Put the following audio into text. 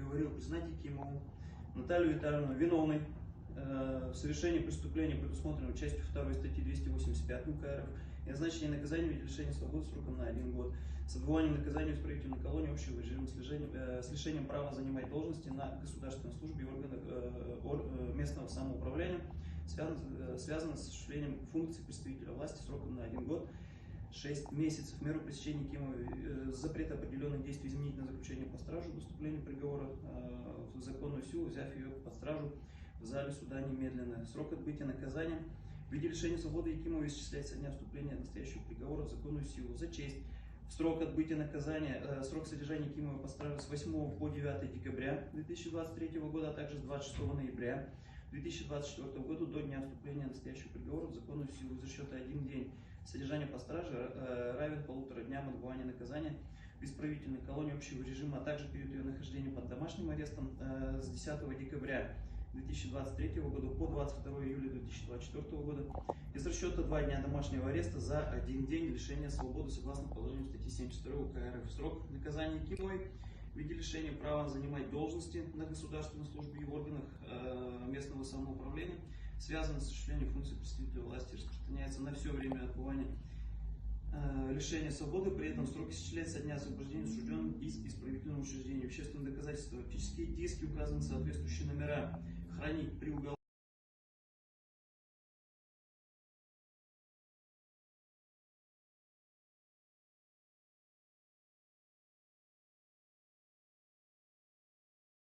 приговорил признать Якимову Наталью Витальевну виновной в совершении преступления, предусмотренного частью 2 статьи 285 УК РФ, и назначение наказания в виде лишения свободы сроком на 1 год, с отбыванием наказания в исправительной колонии общего режима с лишением права занимать должности на государственной службе и органах местного самоуправления, связано с осуществлением функций представителя власти сроком на 1 год 6 месяцев. Меру пресечения Якимовой запрет определенных действий изменить на заключение по стражу до вступления приговора в законную силу, взяв ее под стражу в зале суда немедленно. Срок отбытия наказания в виде лишения свободы Якимовой исчисляется со дня вступления настоящего приговора в законную силу. За честь. Срок отбытия наказания, срок содержания Якимовой под стражей с 8 по 9 декабря 2023 года, а также с 26 ноября 2024 года до дня вступления настоящего приговора в законную силу. За счет 1 день содержания по страже равен 1,5 дням отбывания наказания в исправительной колонии общего режима, а также период ее нахождения под домашним арестом с 10 декабря 2023 года по 22 июля 2024 года из расчета 2 дня домашнего ареста за 1 день лишения свободы согласно положению статьи 72 УК РФ. Срок наказания Якимовой в виде лишения права занимать должности на государственной службе и в органах местного самоуправления, связанный с осуществлением функций представителя власти, распространяется на все время отбывания лишения свободы, при этом срок исчисляется со дня освобождения осужденным из исправительного учреждения. Вещественные доказательства, фактические диски, указаны соответствующие номера, хранить при уголовном